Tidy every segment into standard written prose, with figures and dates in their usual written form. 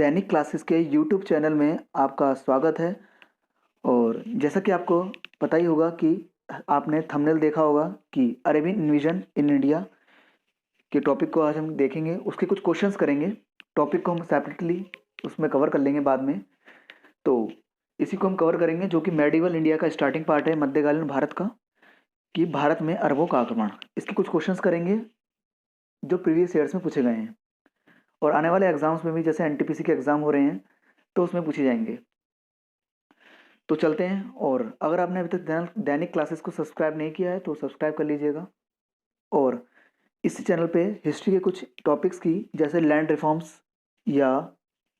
दैनिक classes के YouTube channel में आपका स्वागत है। और जैसा कि आपको पता ही होगा कि आपने थंबनेल देखा होगा कि अरेबियन इन्वेजन इन इंडिया के टॉपिक को आज हम देखेंगे। उसके कुछ क्वेश्चंस करेंगे। टॉपिक को हम सेपरेटली उसमें कवर कर लेंगे बाद में। तो इसी को हम कवर करेंगे जो कि मेडिवल इंडिया का स्टार्टिंग पार्ट है, मध्यकालीन भारत का, कि भारत में अरबों का आक्रमण। इसके कुछ क्वेश्चंस करेंगे जो प्रीवियस ईयर्स में पूछे गए हैं और आने वाले एग्जाम्स में भी, जैसे एनटीपीसी के एग्जाम हो रहे हैं तो उसमें पूछे जाएंगे। तो चलते हैं। और अगर आपने अभी तक दैनिक क्लासेस को सब्सक्राइब नहीं किया है तो सब्सक्राइब कर लीजिएगा। और इस चैनल पे हिस्ट्री के कुछ टॉपिक्स की, जैसे लैंड रिफॉर्म्स या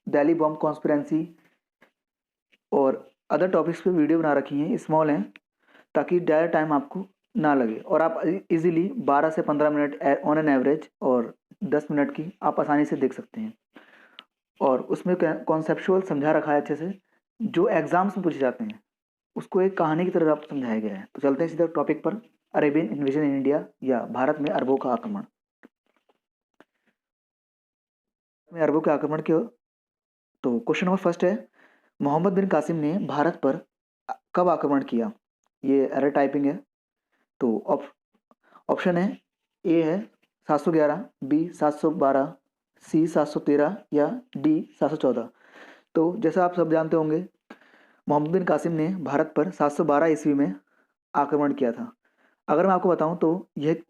दिल्ली बॉम्ब कॉन्स्पिरेंसी और अदर टॉपिक्स पे वीडियो बना रखी हैं, स्मॉल हैं, ताकि ज़्यादा टाइम आपको ना लगे और आप इजीली 12 से 15 मिनट ऑन एन एवरेज और 10 मिनट की आप आसानी से देख सकते हैं। और उसमें कॉन्सेप्चुअल समझा रखा है अच्छे से, जो एग्जाम्स में पूछे जाते हैं उसको एक कहानी की तरह आपको समझाया गया है। तो चलते हैं सीधा टॉपिक पर, अरेबियन इन्वेजन इन इंडिया या भारत में अरबों का आक्रमण। में अरबों के आक्रमण के तो क्वेश्चन नंबर फर्स्ट है, मोहम्मद बिन कासिम ने भारत पर कब आक्रमण किया? ये एरर टाइपिंग है। तो ऑप्शन है, ए है 711, बी 712, सी 713 या डी 714। तो जैसा आप सब जानते होंगे, मोहम्मद बिन कासिम ने भारत पर 712 ईस्वी में आक्रमण किया था। अगर मैं आपको बताऊं तो यह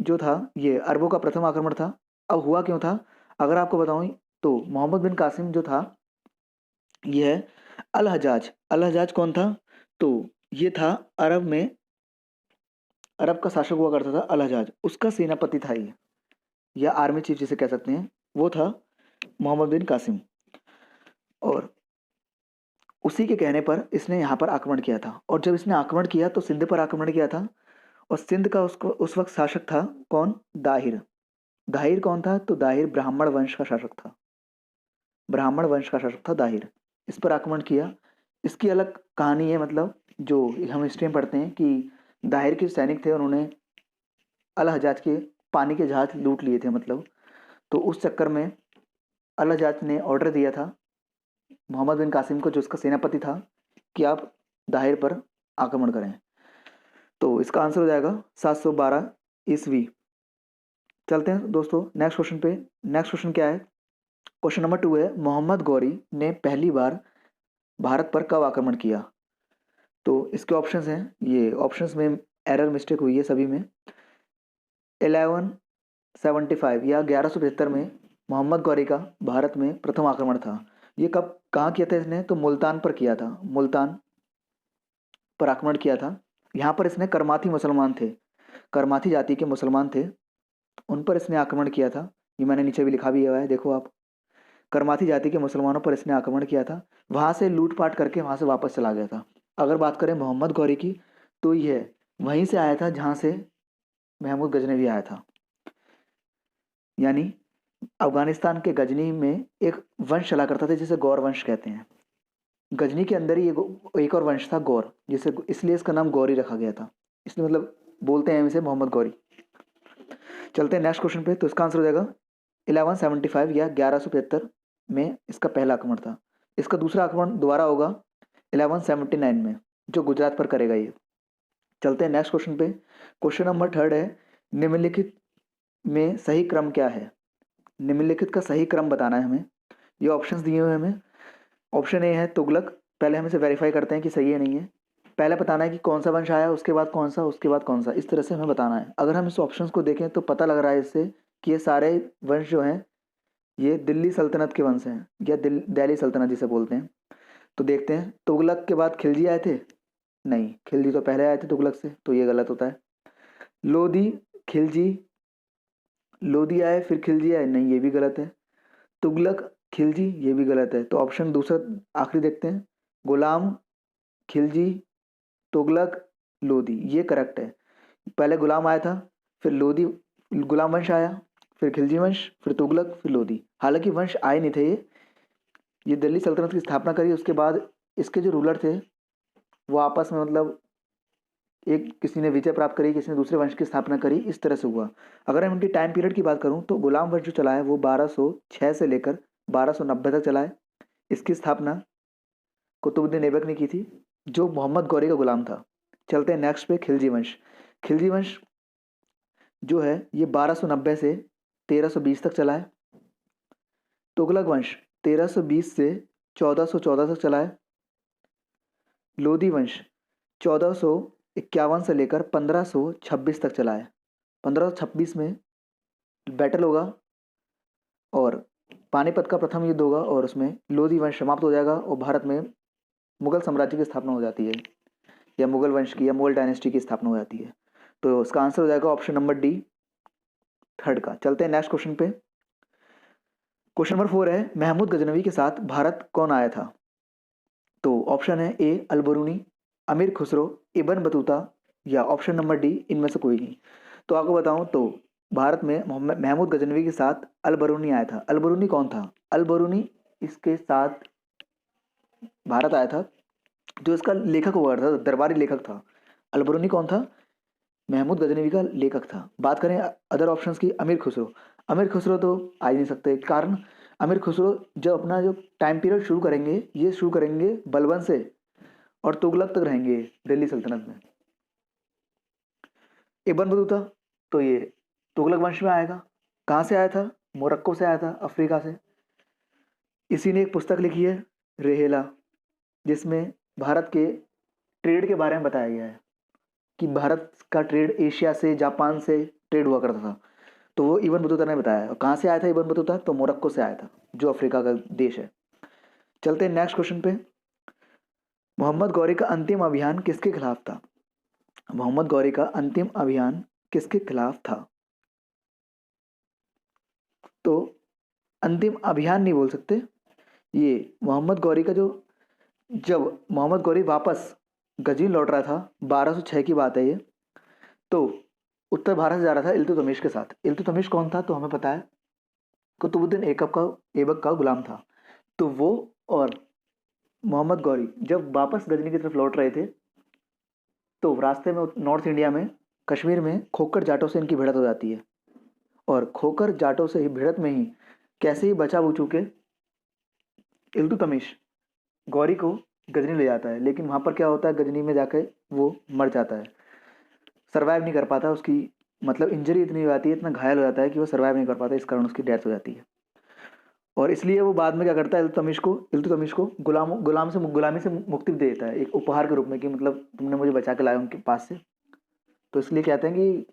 जो था ये अरबों का प्रथम आक्रमण था। अब हुआ क्यों था, अगर आपको बताऊं तो मोहम्मद बिन कासिम जो था यह अल हजाज कौन था? तो ये था अरब में, अरब का शासक हुआ करता था अल हजाज, उसका सेनापति था ये, या आर्मी चीफ जिसे कह सकते हैं, वो था मोहम्मद बिन कासिम। और उसी के कहने पर इसने यहाँ पर आक्रमण किया था। और जब इसने आक्रमण किया तो सिंध पर आक्रमण किया था। और सिंध का उसको उस वक्त शासक था कौन? दाहिर। दाहिर कौन था? तो दाहिर ब्राह्मण वंश का शासक था। ब्राह्मण वंश का शासक था दाहिर। इस पर आक्रमण किया। इसकी अलग कहानी है, मतलब जो हम हिस्ट्री में पढ़ते हैं कि दाहिर के सैनिक थे, उन्होंने अल हजाज के पानी के जहाज लूट लिए थे, मतलब। तो उस चक्कर में अल हजाज ने ऑर्डर दिया था मोहम्मद बिन कासिम को, जो उसका सेनापति था, कि आप दाहिर पर आक्रमण करें। तो इसका आंसर हो जाएगा 712 ईस्वी। चलते हैं दोस्तों नेक्स्ट क्वेश्चन पे। नेक्स्ट क्वेश्चन क्या है? क्वेश्चन नंबर 2 है, मोहम्मद गौरी ने पहली बार भारत पर कब आक्रमण किया? तो इसके ऑप्शंस हैं, ये ऑप्शंस में एरर मिस्टेक हुई है सभी में। 1175 या 1175 में मोहम्मद गौरी का भारत में प्रथम आक्रमण था। ये कब कहाँ किया था इसने? तो मुल्तान पर किया था। मुल्तान पर आक्रमण किया था। यहाँ पर इसने करमाथी मुसलमान थे, करमाथी जाति के मुसलमान थे, उन पर इसने आक्रमण किया था। ये मैंने नीचे भी लिखा भी हुआ है, देखो आप। करमाथी जाति के मुसलमानों पर इसने आक्रमण किया था। वहाँ से लूटपाट करके वहाँ से वापस चला गया था। अगर बात करें मोहम्मद गौरी की, तो यह वहीं से आया था जहाँ से महमूद गजनवी आया था। यानी अफगानिस्तान के गजनी में एक वंश चला करता था जिसे गौर वंश कहते हैं। गजनी के अंदर ही एक और वंश था गौर, जिसे इसलिए इसका नाम गौरी रखा गया था। इसलिए मतलब बोलते हैं इसे मोहम्मद गौरी। चलते हैं नेक्स्ट क्वेश्चन पे। तो इसका आंसर हो जाएगा 1175 या 1175 में इसका पहला आक्रमण था। इसका दूसरा आक्रमण दोबारा होगा 1179 में, जो गुजरात पर करेगा ये। चलते हैं नेक्स्ट क्वेश्चन पे। क्वेश्चन नंबर 3 है, निम्नलिखित में सही क्रम क्या है? निम्नलिखित का सही क्रम बताना है हमें। ये ऑप्शंस दिए हुए हैं हमें। ऑप्शन ए है तुगलक। पहले हम इसे वेरीफाई करते हैं कि सही है नहीं है। पहले बताना है कि कौन सा वंश आया, उसके बाद कौन सा, उसके बाद कौन सा, इस तरह से हमें बताना है। अगर हम इस ऑप्शंस को देखें तो पता लग रहा है इससे कि ये सारे वंश जो हैं ये दिल्ली सल्तनत के वंश हैं, या दिल्ली सल्तनत जिसे बोलते हैं। तो देखते हैं, तुगलक के बाद खिलजी आए थे? नहीं, खिलजी तो पहले आए थे तुगलक से, तो ये गलत होता है। लोधी, खिलजी, लोधी आए फिर खिलजी आए? नहीं, ये भी गलत है। तुगलक, खिलजी, ये भी गलत है। तो ऑप्शन दूसरा आखिरी देखते हैं, गुलाम, खिलजी, तुगलक, लोधी, ये करेक्ट है। पहले गुलाम आया था, फिर लोधी, गुलाम वंश आया, फिर खिलजी वंश, फिर तुगलक, फिर लोधी। हालांकि वंश आए नहीं थे ये दिल्ली सल्तनत की स्थापना करी, उसके बाद इसके जो रूलर थे वो आपस में, मतलब एक किसी ने विजय प्राप्त करी, किसी ने दूसरे वंश की स्थापना करी, इस तरह से हुआ। अगर हम इनकी टाइम पीरियड की बात करूं तो गुलाम वंश जो चला है वो 1206 से लेकर 1290 तक चला है। इसकी स्थापना कुतुबुद्दीन ऐबक ने की थी, जो मोहम्मद गौरी का गुलाम था। चलते हैं नेक्स्ट पे, खिलजी वंश। खिलजी वंश जो है ये 1290 से 1320 तक चला है। तुगलक वंश 1320 से 1414 तक चला है। लोधी वंश 1451 से लेकर 1526 तक चला है। 1526 में बैटल होगा और पानीपत का प्रथम युद्ध होगा और उसमें लोधी वंश समाप्त हो जाएगा और भारत में मुगल साम्राज्य की स्थापना हो जाती है, या मुगल वंश की या मुगल डायनेस्टी की स्थापना हो जाती है। तो इसका आंसर हो जाएगा ऑप्शन नंबर डी, थर्ड का। चलते हैं नेक्स्ट क्वेश्चन पे। क्वेश्चन नंबर 4 है, महमूद गजनवी के साथ भारत कौन आया था? तो ऑप्शन है ए अल बरूनी, अमीर खुसरो, इब्न बतूता, या ऑप्शन नंबर डी इनमें से कोई नहीं। तो आपको बताऊं तो भारत में महमूद गजनवी के साथ अल बरूनी आया था। अल बरूनी कौन था? अल बरूनी इसके साथ भारत आया था, जो इसका लेखक हुआ था, दरबारी लेखक था। अल बरूनी कौन था? महमूद गजनवी का लेखक था। बात करें अदर ऑप्शंस की, अमीर खुसरो। अमीर खुसरो तो आ ही नहीं सकते, कारण अमीर खुसरो जब अपना जो टाइम पीरियड शुरू करेंगे, ये शुरू करेंगे बलबन से और तुगलक तक रहेंगे दिल्ली सल्तनत में। इब्न बतूता तो ये तुगलक वंश में आएगा। कहाँ से आया था? मोरक्को से आया था, अफ्रीका से। इसी ने एक पुस्तक लिखी है रेहेला, जिसमें भारत के ट्रेड के बारे में बताया गया है कि भारत का ट्रेड एशिया से, जापान से ट्रेड हुआ करता था। तो वो इब्न बतूता ने बताया। और कहाँ से आया था इब्न बतूता? तो मोरक्को से आया था, जो अफ्रीका का देश है। चलते हैं नेक्स्ट क्वेश्चन पे। मोहम्मद गौरी का अंतिम अभियान किसके खिलाफ था? मोहम्मद गौरी का अंतिम अभियान किसके खिलाफ था? तो अंतिम अभियान नहीं बोल सकते, ये मोहम्मद गौरी का जो, जब मोहम्मद गौरी वापस गजनी लौट रहा था, 1206 की बात है ये, तो उत्तर भारत से जा रहा था इल्तुतमिश के साथ। इल्तुतमिश कौन था? तो हमें पता है कुतुबुद्दीन ऐबक का गुलाम था। तो वो और मोहम्मद गौरी जब वापस गजनी की तरफ लौट रहे थे, तो रास्ते में नॉर्थ इंडिया में कश्मीर में खोकर जाटों से इनकी भिड़त हो जाती है। और खोकर जाटों से ही भिड़त में ही कैसे ही बचा बूचू के इल्तुतमिश गौरी को गजनी ले जाता है। लेकिन वहाँ पर क्या होता है, गजनी में जाकर वो मर जाता है, सर्वाइव नहीं कर पाता। उसकी मतलब इंजरी इतनी हो जाती है, इतना घायल हो जाता है कि वो सर्वाइव नहीं कर पाता, इस कारण उसकी डेथ हो जाती है। और इसलिए वो बाद में क्या करता है, इल्तुतमिश को गुलामी से मुक्ति दे देता है, एक उपहार के रूप में, कि मतलब तुमने मुझे बचा के लाया उनके पास से। तो इसलिए कहते हैं कि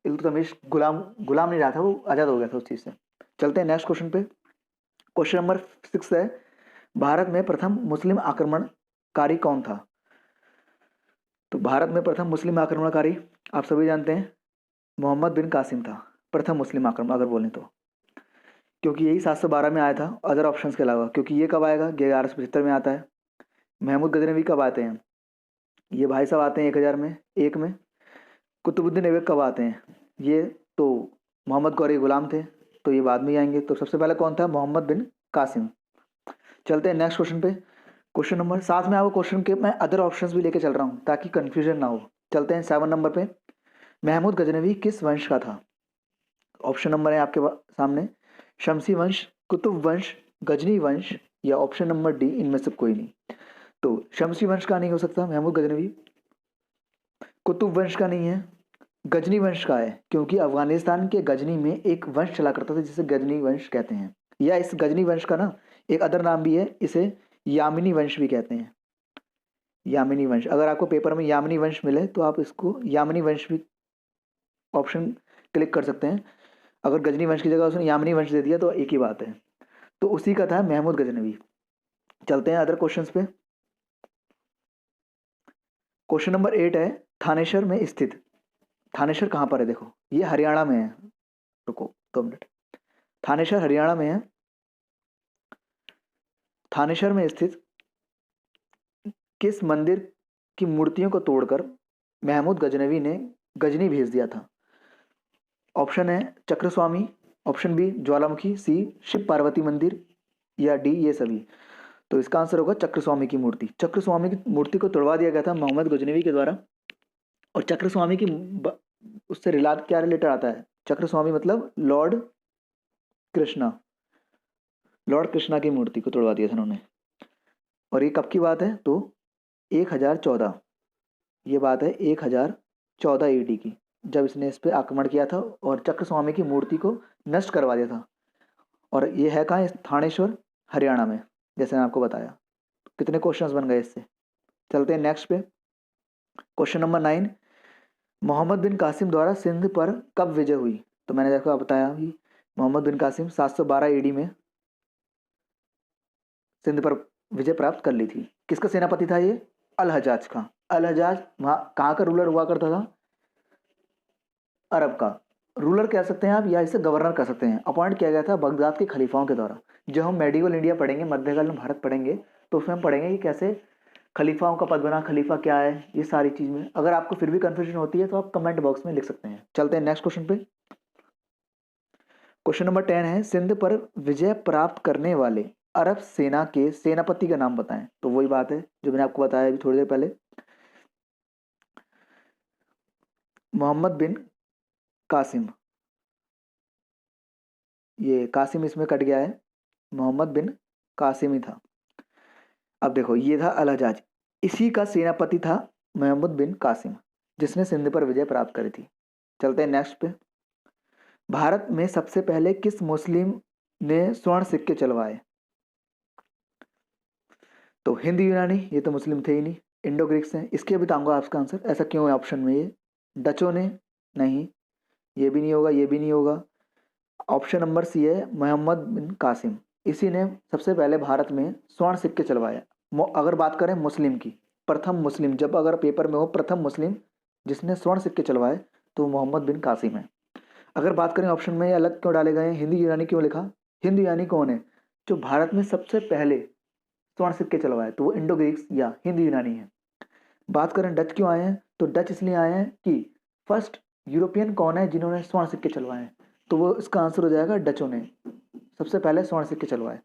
इल्तुतमिश गुलाम नहीं रहा था, वो आज़ाद हो गया था उस चीज़ से। चलते हैं नेक्स्ट क्वेश्चन पे। क्वेश्चन नंबर 6 है, भारत में प्रथम मुस्लिम आक्रमणकारी कौन था? तो भारत में प्रथम मुस्लिम आक्रमणकारी आप सभी जानते हैं, मोहम्मद बिन कासिम था प्रथम मुस्लिम आक्रमण, अगर बोलें तो, क्योंकि यही 712 में आया था अदर ऑप्शंस के अलावा। क्योंकि ये कब आएगा? 1175 में आता है। महमूद गजनवी कब आते हैं? ये भाई साहब आते हैं 1000 में, एक में। कुतुबुद्दीन ऐबक कब आते हैं? ये तो मोहम्मद गौरी गुलाम थे, तो ये बाद में ही आएंगे। तो सबसे पहले कौन था? मोहम्मद बिन कासिम। चलते हैं नेक्स्ट क्वेश्चन पे। क्वेश्चन नंबर, साथ में आपको क्वेश्चन के मैं अदर ऑप्शंस भी लेके चल रहा हूँ ताकि कंफ्यूजन ना हो। चलते हैं 7 नंबर पे। महमूद गजनवी किस वंश का था? ऑप्शन नंबर है आपके सामने, शमसी वंश, कुतुब वंश, गजनी वंश, या ऑप्शन नंबर डी इनमें से कोई नहीं। तो शमसी वंश का नहीं हो सकता महमूद गजनवी, कुतुब वंश का नहीं है, गजनी वंश का है, क्योंकि अफगानिस्तान के गजनी में एक वंश चला करता था जिसे गजनी वंश कहते हैं। या इस गजनी वंश का ना एक अदर नाम भी है, इसे यामिनी वंश भी कहते हैं। यामिनी वंश, अगर आपको पेपर में यामिनी वंश मिले तो आप इसको यामिनी वंश भी ऑप्शन क्लिक कर सकते हैं। अगर गजनी वंश की जगह उसने यामिनी वंश दे दिया तो एक ही बात है। तो उसी का था महमूद गजनवी। चलते हैं अदर क्वेश्चंस पे। क्वेश्चन नंबर 8 है, थानेश्वर में स्थित, थानेश्वर कहाँ पर है? देखो ये हरियाणा में है, रुको 2 मिनट। थानेश्वर हरियाणा में है। थानेश्वर में स्थित किस मंदिर की मूर्तियों को तोड़कर महमूद गजनवी ने गजनी भेज दिया था? ऑप्शन है चक्रस्वामी, ऑप्शन बी ज्वालामुखी, सी शिव पार्वती मंदिर, या डी ये सभी। तो इसका आंसर होगा चक्रस्वामी की मूर्ति। चक्रस्वामी की मूर्ति को तोड़वा दिया गया था मोहम्मद गजनवी के द्वारा। और चक्रस्वामी की उससे क्या रिलेटेड आता है? चक्रस्वामी मतलब लॉर्ड कृष्णा, लॉर्ड कृष्णा की मूर्ति को तोड़वा दिया था उन्होंने। और ये कब की बात है? तो 1014, ये बात है 1014 AD की, जब इसने इस पे आक्रमण किया था और चक्र स्वामी की मूर्ति को नष्ट करवा दिया था। और ये है कहाँ? थानेश्वर, हरियाणा में, जैसे मैंने आपको बताया। कितने क्वेश्चंस बन गए इससे। चलते हैं नेक्स्ट पे। क्वेश्चन नंबर 9, मोहम्मद बिन कासिम द्वारा सिंध पर कब विजय हुई? तो मैंने देखो आप बताया कि मोहम्मद बिन कासिम 712 AD में सिंध पर विजय प्राप्त कर ली थी। किसका सेनापति था ये? अल हजाज का। अल हजाज वहाँ कहाँ का रूलर हुआ करता था? अरब का। रूलर कह सकते हैं आप या इसे गवर्नर कह सकते हैं। अपॉइंट किया गया था बगदाद के खलीफाओं के द्वारा। जब हम मेडिवल इंडिया पढ़ेंगे, मध्यकाल में भारत पढ़ेंगे, तो उसमें हम पढ़ेंगे कि कैसे खलीफाओं का पद बना, खलीफा क्या है, ये सारी चीज़ में। अगर आपको फिर भी कन्फ्यूजन होती है तो आप कमेंट बॉक्स में लिख सकते हैं। चलते हैं नेक्स्ट क्वेश्चन पे। क्वेश्चन नंबर 10 है, सिंध पर विजय प्राप्त करने वाले अरब सेना के सेनापति का नाम बताएं। तो वही बात है जो मैंने आपको बताया अभी थोड़ी देर पहले, मोहम्मद बिन कासिम। ये कासिम इसमें कट गया है, मोहम्मद बिन कासिम ही था। अब देखो ये था अल हजाज, इसी का सेनापति था मोहम्मद बिन कासिम, जिसने सिंध पर विजय प्राप्त करी थी। चलते हैं नेक्स्ट पे। भारत में सबसे पहले किस मुस्लिम ने स्वर्ण सिक्के चलवाए? तो हिंद यूनानी, ये तो मुस्लिम थे ही नहीं, इंडो ग्रीक्स हैं। इसके बताऊंगा आपका आंसर, ऐसा क्यों है ऑप्शन में ये। डचों ने? नहीं, ये भी नहीं होगा, ये भी नहीं होगा। ऑप्शन नंबर सी है मोहम्मद बिन कासिम, इसी ने सबसे पहले भारत में स्वर्ण सिक्के चलवाए। अगर बात करें मुस्लिम की, प्रथम मुस्लिम, जब अगर पेपर में हो प्रथम मुस्लिम जिसने स्वर्ण सिक्के चलवाए, तो मोहम्मद बिन कासिम है। अगर बात करें ऑप्शन में अलग क्यों डाले गए हैं, हिंद यूनानी क्यों लिखा? हिंद यूनानी कौन है जो भारत में सबसे पहले स्वर्ण सिक्के चलवाए? तो वो इंडो ग्रीक्स या हिंद यूनानी है। बात करें डच क्यों आए हैं, तो डच इसलिए आए हैं कि फर्स्ट यूरोपियन कौन है जिन्होंने स्वर्ण सिक्के चलवाए हैं, तो वो इसका आंसर हो जाएगा डचों ने सबसे पहले स्वर्ण सिक्के चलवाए।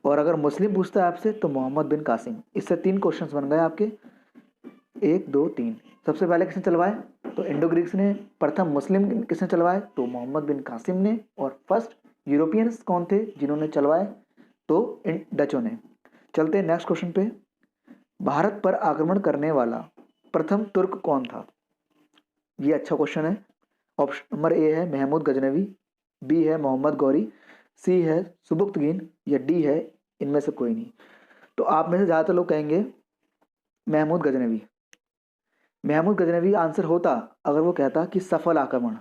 और अगर मुस्लिम पूछता है आपसे तो मोहम्मद बिन कासिम। इससे 3 क्वेश्चंस बन गए आपके, 1 2 3। सबसे पहले किसने चलवाए? तो इंडो ग्रीक्स ने। प्रथम मुस्लिम किसने चलवाए? तो मोहम्मद बिन कासिम ने। और फर्स्ट यूरोपियंस कौन थे जिन्होंने चलवाए? तो डचों ने। चलते हैं नेक्स्ट क्वेश्चन पे। भारत पर आक्रमण करने वाला प्रथम तुर्क कौन था? ये अच्छा क्वेश्चन है। ऑप्शन नंबर ए है महमूद गजनवी, बी है मोहम्मद गौरी, सी है सुबुक्तगीन, या डी है इनमें से कोई नहीं। तो आप में से ज़्यादातर लोग कहेंगे महमूद गजनवी। महमूद गजनवी आंसर होता अगर वो कहता कि सफल आक्रमण,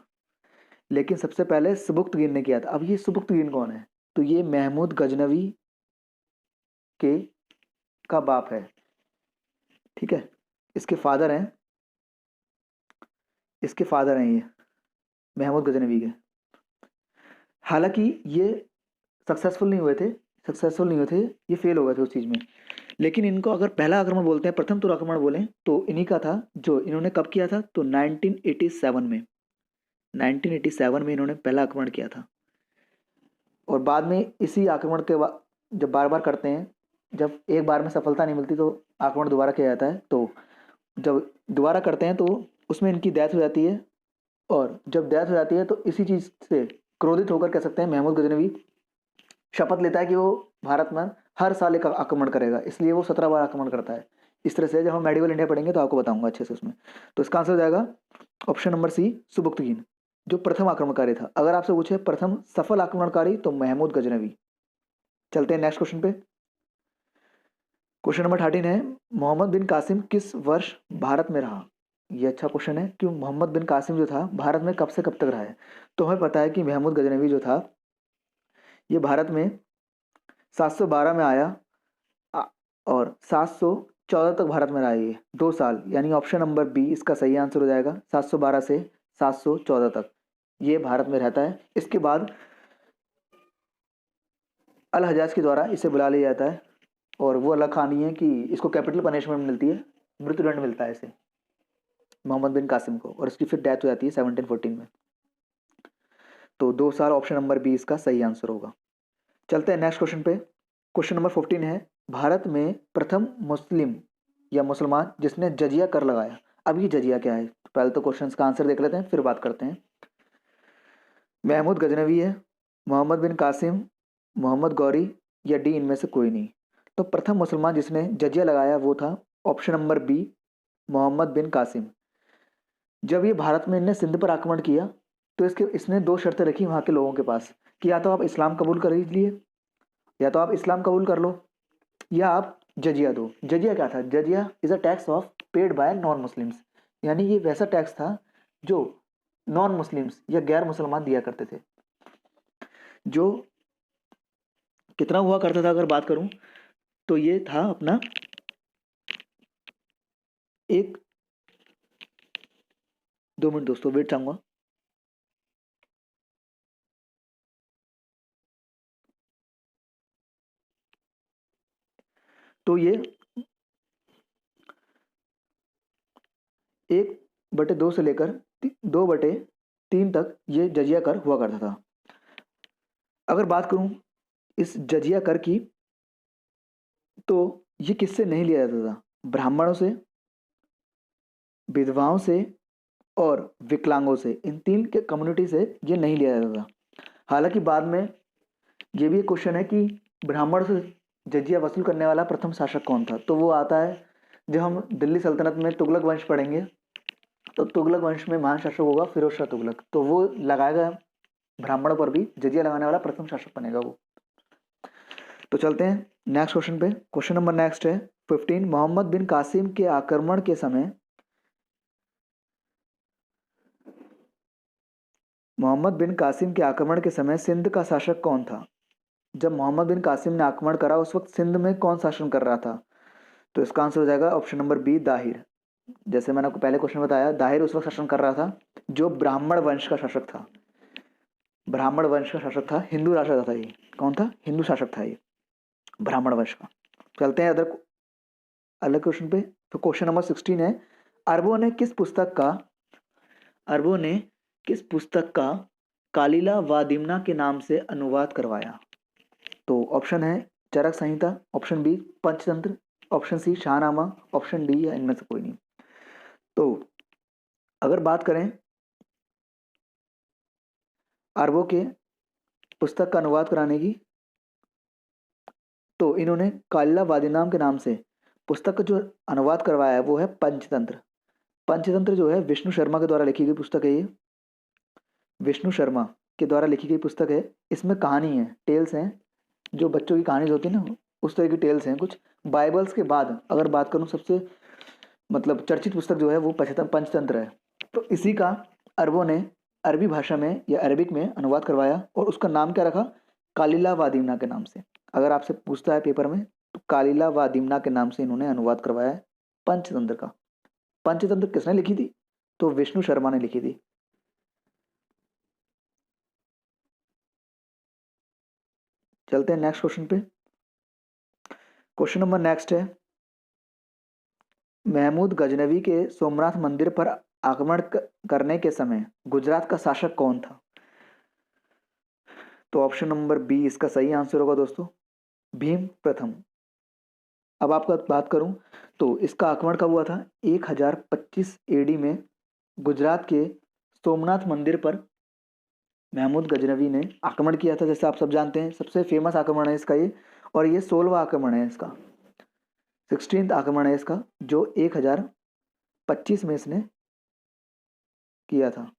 लेकिन सबसे पहले सुबुक्तगीन ने किया था। अब ये सुबुक्तगीन कौन है? तो ये महमूद गजनवी के का बाप है, ठीक है। इसके फादर हैं, इसके फादर हैं ये महमूद गजनवी के। हालांकि ये सक्सेसफुल नहीं हुए थे, सक्सेसफुल नहीं हुए थे, ये फेल हो गए थे उस चीज़ में। लेकिन इनको अगर पहला आक्रमण बोलते हैं, प्रथम तुर आक्रमण बोलें, तो इन्हीं का था, जो इन्होंने कब किया था? तो 1987 में, 1987 में इन्होंने पहला आक्रमण किया था। और बाद में इसी आक्रमण के बाद जब बार बार करते हैं, जब एक बार में सफलता नहीं मिलती तो आक्रमण दोबारा किया जाता है। तो जब दोबारा करते हैं तो उसमें इनकी डेथ हो जाती है। और जब डेथ हो जाती है तो इसी चीज़ से क्रोधित होकर कह सकते हैं महमूद गजनवी शपथ लेता है कि वो भारत में हर साल एक आक्रमण करेगा, इसलिए वो 17 बार आक्रमण करता है। इस तरह से जब हम मेडिवल इंडिया पढ़ेंगे तो आपको बताऊंगा अच्छे से उसमें। तो इसका आंसर हो जाएगा ऑप्शन नंबर सी सुबुक्तगीन, जो प्रथम आक्रमणकारी था। अगर आपसे पूछे प्रथम सफल आक्रमणकारी तो महमूद गजनवी। चलते हैं नेक्स्ट क्वेश्चन पे। क्वेश्चन नंबर 13 है, मोहम्मद बिन कासिम किस वर्ष भारत में रहा? ये अच्छा क्वेश्चन है कि मोहम्मद बिन कासिम जो था भारत में कब से कब तक रहा है। तो हमें पता है कि महमूद गजनवी जो था ये भारत में 712 में आया और 714 तक भारत में रहा ये 2 साल, यानी ऑप्शन नंबर बी इसका सही आंसर हो जाएगा। 712 से 714 तक ये भारत में रहता है। इसके बाद अल हजाज के द्वारा इसे बुला लिया जाता है, और वो अलग कहानी है कि इसको कैपिटल पनिशमेंट मिलती है, मृत्युदंड मिलता है इसे, मोहम्मद बिन कासिम को, और इसकी फिर डेथ हो जाती है 1714 में। तो 2 साल, ऑप्शन नंबर बी इसका सही आंसर होगा। चलते हैं नेक्स्ट क्वेश्चन पे। क्वेश्चन नंबर 14 है, भारत में प्रथम मुस्लिम या मुसलमान जिसने जजिया कर लगाया। अब ये जजिया क्या है? पहले तो क्वेश्चन का आंसर देख लेते हैं फिर बात करते हैं। महमूद गजनवी है, मोहम्मद बिन कासिम, मोहम्मद गौरी, या डी इनमें से कोई नहीं? तो प्रथम मुसलमान जिसने जजिया लगाया वो था ऑप्शन नंबर बी, मोहम्मद बिन कासिम। जब ये भारत में इनने सिंध पर आक्रमण किया तो इसके इसने दो शर्तें रखी वहाँ के लोगों के पास कि या तो आप इस्लाम कबूल कर लीजिए, या तो आप इस्लाम कबूल कर लो, या आप जजिया दो। जजिया क्या था? जजिया is a tax of paid by non Muslims, यानी ये वैसा टैक्स था जो नॉन मुस्लिम्स या गैर मुसलमान दिया करते थे। जो कितना हुआ करता था अगर बात करूं तो ये था अपना एक, 2 मिनट दोस्तों वेट चाहूंगा। तो ये 1/2 से लेकर 2/3 तक ये जजिया कर हुआ करता था। अगर बात करूं इस जजिया कर की तो ये किससे नहीं लिया जाता था? ब्राह्मणों से, विधवाओं से और विकलांगों से। इन तीन के कम्युनिटी से ये नहीं लिया जाता था। हालांकि बाद में ये भी एक क्वेश्चन है कि ब्राह्मण से जजिया वसूल करने वाला प्रथम शासक कौन था? तो वो आता है जब हम दिल्ली सल्तनत में तुगलक वंश पढ़ेंगे तो तुगलक वंश में महान शासक होगा फिरोज शाह तुगलक, तो वो लगाएगा ब्राह्मणों पर भी जजिया लगाने वाला प्रथम शासक बनेगा वो। तो चलते हैं नेक्स्ट क्वेश्चन पे। क्वेश्चन नंबर नेक्स्ट है 15। मोहम्मद बिन कासिम के आक्रमण के समय मोहम्मद बिन कासिम के आक्रमण के समय सिंध का शासक कौन था? जब मोहम्मद बिन कासिम ने आक्रमण करा उस वक्त सिंध में कौन शासन कर रहा था? तो इसका आंसर हो जाएगा ऑप्शन नंबर बी, दाहिर। जैसे मैंने आपको पहले क्वेश्चन बताया, दाहिर उस वक्त शासन कर रहा था जो ब्राह्मण वंश का शासक था। ब्राह्मण वंश का शासक था, हिंदू राजा था ये। कौन था? हिंदू शासक था ये, ब्राह्मण वंश का। चलते हैं अदर अलग क्वेश्चन पे। तो क्वेश्चन नंबर 16 है, अरबों ने किस पुस्तक का अरबों ने किस पुस्तक का कालिला व दिमना के नाम से अनुवाद करवाया? तो ऑप्शन है Charak Samhita, option B Panchatantra, option C Shahnameh, option D या इनमें से कोई नहीं। तो अगर बात करें अरबों के पुस्तक का अनुवाद कराने की, तो इन्होंने कालिला वादिनाम के नाम से पुस्तक का जो अनुवाद करवाया है वो है पंचतंत्र। पंचतंत्र जो है विष्णु शर्मा के द्वारा लिखी गई पुस्तक है ये। विष्णु शर्मा के द्वारा लिखी गई पुस्तक है। इसमें कहानी है, टेल्स हैं, जो बच्चों की कहानी होती है ना उस तरह की टेल्स हैं कुछ। बाइबल्स के बाद अगर बात करूँ सबसे मतलब चर्चित पुस्तक जो है वो पंचतंत्र है। तो इसी का अरबों ने अरबी भाषा में या अरबिक में अनुवाद करवाया और उसका नाम क्या रखा? कालिला वादिमना के नाम से। अगर आपसे पूछता है पेपर में तो कालिला वादिमना के नाम से इन्होंने अनुवाद करवाया है पंचतंत्र का। पंचतंत्र किसने लिखी थी? तो विष्णु शर्मा ने लिखी थी। चलते हैं नेक्स्ट क्वेश्चन पे। क्वेश्चन नंबर नेक्स्ट है, महमूद गजनवी के सोमनाथ मंदिर पर आक्रमण करने के समय गुजरात का शासक कौन था? तो ऑप्शन नंबर बी इसका सही आंसर होगा दोस्तों, भीम प्रथम। अब आपका बात करूं तो इसका आक्रमण कब हुआ था? 1025 एडी में गुजरात के सोमनाथ मंदिर पर महमूद गजनवी ने आक्रमण किया था। जैसे आप सब जानते हैं सबसे फेमस आक्रमण है इसका ये, और ये 16वां आक्रमण है इसका, 16th आक्रमण है इसका जो 1025 में इसने किया था।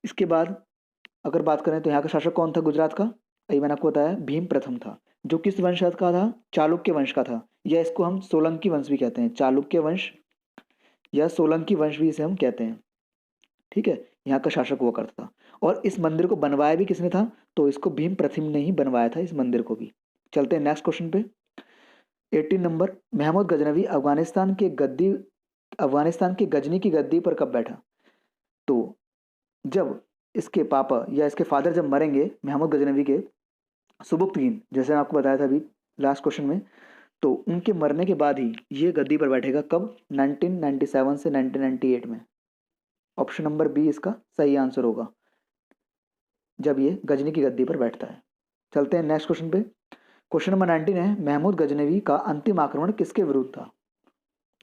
इसके बाद अगर बात करें तो यहाँ का शासक कौन था गुजरात का? अभी मैंने आपको बताया भीम प्रथम था, जो किस वंश का था? चालुक्य वंश का था, या इसको हम सोलंकी वंश भी कहते हैं। चालुक्य वंश या सोलंकी वंश भी इसे हम कहते हैं। ठीक है, यहाँ का शासक हुआ करता था। और इस मंदिर को बनवाया भी किसने था? तो इसको भीम प्रथम ने ही बनवाया था इस मंदिर को भी। चलते हैं नेक्स्ट क्वेश्चन पे। 18 नंबर, महमूद गजनवी अफगानिस्तान की गजनी की गद्दी पर कब बैठा? तो जब इसके पापा या इसके फादर जब मरेंगे महमूद गजनवी के, सुबुक्तगीन, जैसे मैं आपको बताया था अभी लास्ट क्वेश्चन में, तो उनके मरने के बाद ही ये गद्दी पर बैठेगा। कब? 1997 से 1998 में। ऑप्शन नंबर बी इसका सही आंसर होगा, जब ये गजनी की गद्दी पर बैठता है। चलते हैं नेक्स्ट क्वेश्चन पे। क्वेश्चन नंबर 19 है, महमूद गजनवी का अंतिम आक्रमण किसके विरुद्ध था?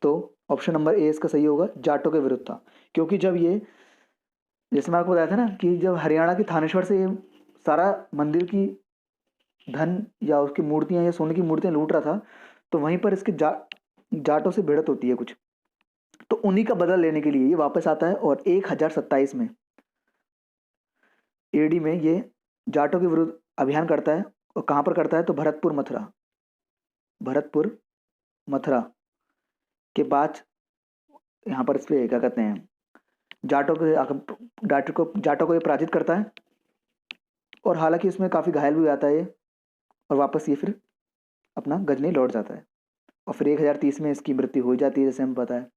तो ऑप्शन नंबर ए इसका सही होगा, जाटों के विरुद्ध था। क्योंकि जब ये, जैसे मैं आपको बताया था ना कि जब हरियाणा के थानेश्वर से ये सारा मंदिर की धन या उसकी मूर्तियां या सोने की मूर्तियां लूट रहा था, तो वहीं पर इसके जाटों से भिड़त होती है कुछ, तो उन्हीं का बदला लेने के लिए ये वापस आता है और 1027 में एडी में ये जाटों के विरुद्ध अभियान करता है। और कहाँ पर करता है, तो भरतपुर मथुरा के बाद यहाँ पर इस पे क्या कहते हैं, जाटों को ये पराजित करता है। और हालांकि इसमें काफ़ी घायल भी हो जाता है ये, और वापस ये फिर अपना गजनी लौट जाता है। और फिर 1030 में इसकी मृत्यु हो जाती है, जैसे हमें पता है।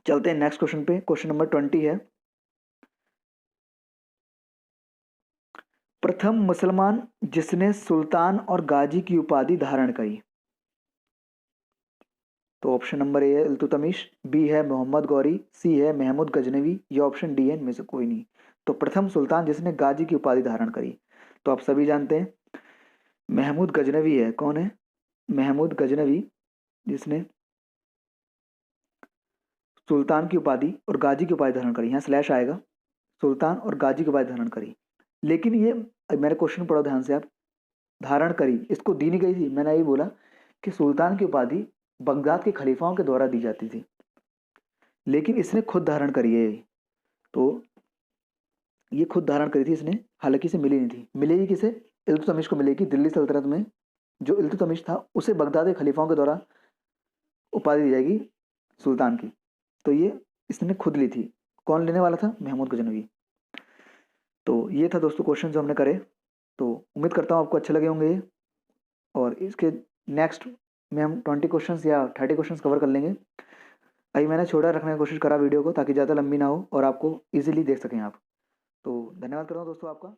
चलते हैं नेक्स्ट क्वेश्चन पे। क्वेश्चन नंबर 20 है, प्रथम मुसलमान जिसने सुल्तान और गाजी की उपाधि धारण करी। तो ऑप्शन नंबर ए है इल्तुतमिश, बी है मोहम्मद गौरी, सी है महमूद गजनवी, या ऑप्शन डी है इनमें से कोई नहीं। तो प्रथम सुल्तान जिसने गाजी की उपाधि धारण करी, तो आप सभी जानते हैं महमूद गजनवी है। कौन है? महमूद गजनवी, जिसने सुल्तान की उपाधि और गाजी की उपाधि धारण करी। यहाँ स्लैश आएगा, सुल्तान और गाजी की उपाधि धारण करी। लेकिन ये मेरे क्वेश्चन पढ़ो ध्यान से आप, धारण करी इसको दी नहीं गई थी। मैंने यही बोला कि सुल्तान की उपाधि बगदाद के खलीफाओं के द्वारा दी जाती थी, लेकिन इसने खुद धारण करी है। तो ये खुद धारण करी थी इसने, हालांकि इसे मिली नहीं थी। मिलेगी किसे? इल्तुतमिश को मिलेगी। दिल्ली सल्तनत में जो इल्तुतमिश था उसे बगदाद के खलीफाओं के द्वारा उपाधि दी जाएगी सुल्तान की। तो ये इसने खुद ली थी। कौन लेने वाला था? महमूद गजनवी। तो ये था दोस्तों क्वेश्चन जो हमने करे। तो उम्मीद करता हूँ आपको अच्छे लगे होंगे ये, और इसके नेक्स्ट में हम 20 क्वेश्चंस या 30 क्वेश्चंस कवर कर लेंगे। अभी मैंने छोटा रखने की कोशिश करा वीडियो को, ताकि ज़्यादा लंबी ना हो और आपको इजीली देख सकें आप। तो धन्यवाद करता हूँ दोस्तों आपका।